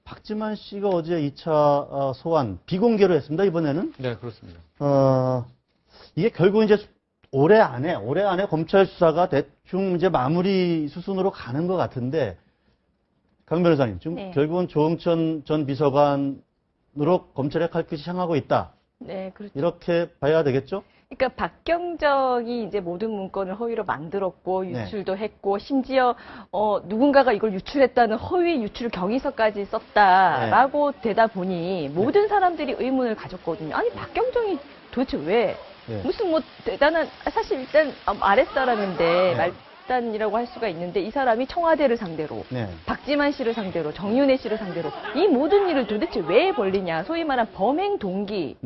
박지만 씨가 어제 2차 소환 비공개로 했습니다. 이번에는. 네, 그렇습니다. 이게 결국 이제 올해 안에 검찰 수사가 대충 이제 마무리 수순으로 가는 것 같은데, 강 변호사님, 지금 네. 결국은 조응천 전 비서관으로 검찰의 칼끝이 향하고 있다. 네, 그렇죠. 이렇게 봐야 되겠죠? 그러니까 박경정이 이제 모든 문건을 허위로 만들었고 유출도 했고 심지어 누군가가 이걸 유출했다는 허위 유출 경위서까지 썼다라고 되다 보니 모든 사람들이 의문을 가졌거든요. 아니 박경정이 도대체 왜 무슨 뭐 대단한 사실 일단 아랫사람인데 말단이라고 할 수가 있는데 이 사람이 청와대를 상대로 박지만 씨를 상대로 정윤회 씨를 상대로 이 모든 일을 도대체 왜 벌리냐 소위 말한 범행 동기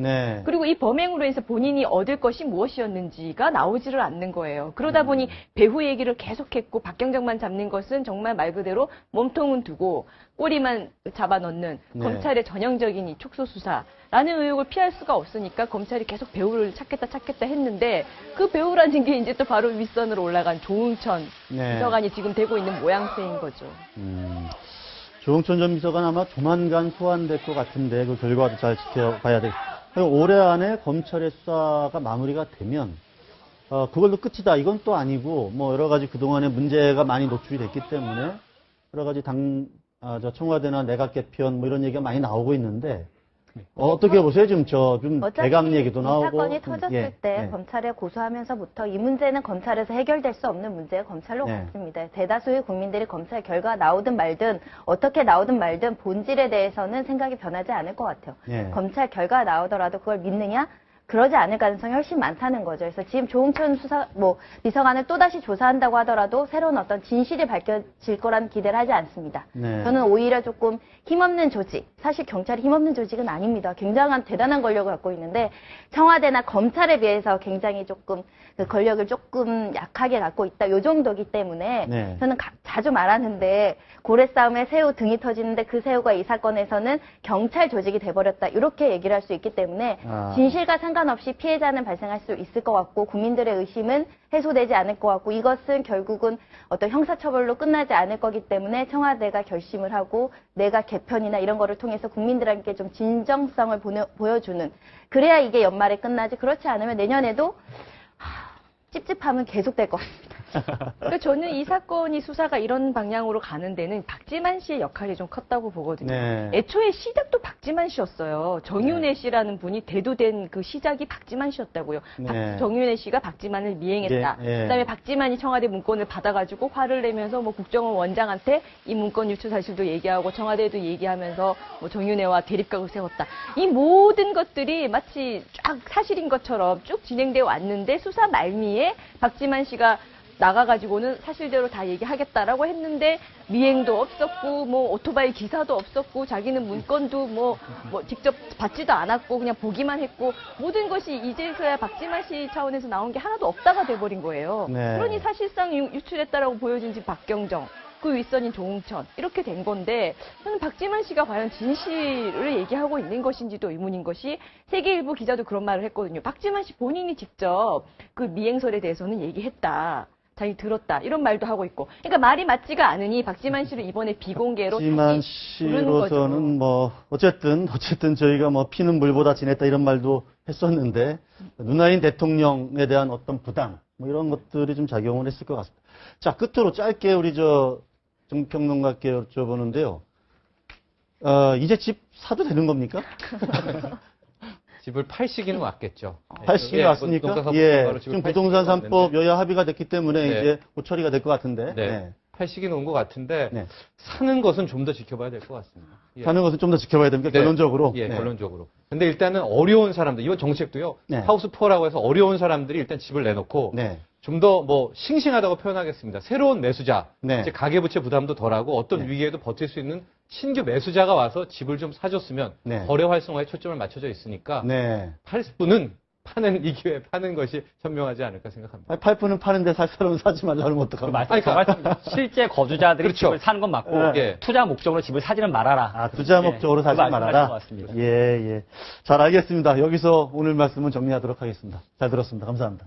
그리고 이 범행으로 해서 본인이 얻을 것이 무엇이었는지가 나오지를 않는 거예요. 그러다 보니 배후 얘기를 계속했고 박경정만 잡는 것은 정말 말 그대로 몸통은 두고 꼬리만 잡아넣는 검찰의 전형적인 이 촉소수사라는 의혹을 피할 수가 없으니까 검찰이 계속 배우를 찾겠다 했는데 그 배우라는 게 이제 또 바로 윗선으로 올라간 조응천 비서관이 지금 되고 있는 모양새인 거죠. 조응천 전 비서관 아마 조만간 소환될 것 같은데 그 결과도 잘 지켜봐야 되겠습니다. 올해 안에 검찰의 수사가 마무리가 되면 그걸로 끝이다. 이건 또 아니고 뭐 여러 가지 그동안에 문제가 많이 노출이 됐기 때문에 여러 가지 청와대나 내각 개편 뭐 이런 얘기가 많이 나오고 있는데 어떻게 보세요? 지금 좀 대강 얘기도 나오고. 이 사건이 터졌을 때 검찰에 고소하면서부터 이 문제는 검찰에서 해결될 수 없는 문제가 검찰로 갔습니다. 대다수의 국민들이 검찰 결과가 나오든 말든 어떻게 나오든 말든 본질에 대해서는 생각이 변하지 않을 것 같아요. 검찰 결과가 나오더라도 그걸 믿느냐? 그러지 않을 가능성이 훨씬 많다는 거죠. 그래서 지금 조응천 비서관을 또다시 조사한다고 하더라도 새로운 어떤 진실이 밝혀질 거라는 기대를 하지 않습니다. 저는 오히려 조금 힘없는 조직, 사실 경찰이 힘없는 조직은 아닙니다. 굉장한 대단한 권력을 갖고 있는데 청와대나 검찰에 비해서 굉장히 조금 그 권력을 조금 약하게 갖고 있다. 요 정도기 때문에 저는 자주 말하는데 고래 싸움에 새우 등이 터지는데 그 새우가 이 사건에서는 경찰 조직이 돼버렸다. 이렇게 얘기를 할 수 있기 때문에 진실과 상관없이 피해자는 발생할 수 있을 것 같고 국민들의 의심은 해소되지 않을 것 같고 이것은 결국은 어떤 형사처벌로 끝나지 않을 거기 때문에 청와대가 결심을 하고 내각 개편이나 이런 거를 통해서 국민들에게 좀 진정성을 보여주는 그래야 이게 연말에 끝나지 그렇지 않으면 내년에도 찝찝함은 계속될 것 같습니다. 그러니까 저는 이 사건이 수사가 이런 방향으로 가는 데는 박지만 씨의 역할이 좀 컸다고 보거든요. 애초에 시작도 박지만 씨였어요. 정윤회 씨라는 분이 대두된 그 시작이 박지만 씨였다고요. 정윤회 씨가 박지만을 미행했다. 그다음에 박지만이 청와대 문건을 받아가지고 화를 내면서 뭐 국정원 원장한테 이 문건 유출 사실도 얘기하고 청와대에도 얘기하면서 뭐 정윤회와 대립각을 세웠다. 이 모든 것들이 마치 쫙 사실인 것처럼 쭉 진행되어 왔는데 수사 말미에 박지만 씨가 나가가지고는 사실대로 다 얘기하겠다라고 했는데 미행도 없었고 뭐 오토바이 기사도 없었고 자기는 문건도 뭐 직접 받지도 않았고 그냥 보기만 했고 모든 것이 이제서야 박지만 씨 차원에서 나온 게 하나도 없다가 돼버린 거예요. 그러니 사실상 유출했다라고 보여진 지 박경정 그 윗선인 조응천 이렇게 된 건데 저는 박지만 씨가 과연 진실을 얘기하고 있는 것인지도 의문인 것이 세계일보 기자도 그런 말을 했거든요. 박지만 씨 본인이 직접 그 미행설에 대해서는 얘기했다. 자기 들었다 이런 말도 하고 있고 그러니까 말이 맞지가 않으니 박지만 씨를 이번에 비공개로 박지만 씨로서는 뭐 어쨌든 저희가 뭐 피는 물보다 진했다 이런 말도 했었는데 누나인 대통령에 대한 어떤 부담 뭐 이런 것들이 좀 작용을 했을 것 같습니다. 자 끝으로 짧게 우리 정평론가께 여쭤보는데요. 이제 집 사도 되는 겁니까? 집을 팔 시기는 왔겠죠. 팔 시기는 왔습니까? 지금 부동산 3법 여야 합의가 됐기 때문에 이제 곧 처리가 될 것 같은데. 팔 시기는 온 것 같은데 사는 것은 좀 더 지켜봐야 될 것 같습니다. 사는 것은 좀 더 지켜봐야 됩니까? 결론적으로? 결론적으로. 근데 일단은 어려운 사람들, 이번 정책도요. 하우스4라고 해서 어려운 사람들이 일단 집을 내놓고 좀 더 뭐 싱싱하다고 표현하겠습니다. 새로운 매수자, 이제 가계부채 부담도 덜하고 어떤 위기에도 버틸 수 있는 신규 매수자가 와서 집을 좀 사줬으면 거래 활성화에 초점을 맞춰져 있으니까 팔 분은 파는 이 기회에 파는 것이 현명하지 않을까 생각합니다. 팔 분은 파는데 살 사람은 사지 말라는 어떡합니까? 실제 거주자들이 집을 사는 건 맞고 투자 목적으로 집을 사지는 말아라. 투자 목적으로 사지 말아라. 잘 알겠습니다. 여기서 오늘 말씀은 정리하도록 하겠습니다. 잘 들었습니다. 감사합니다.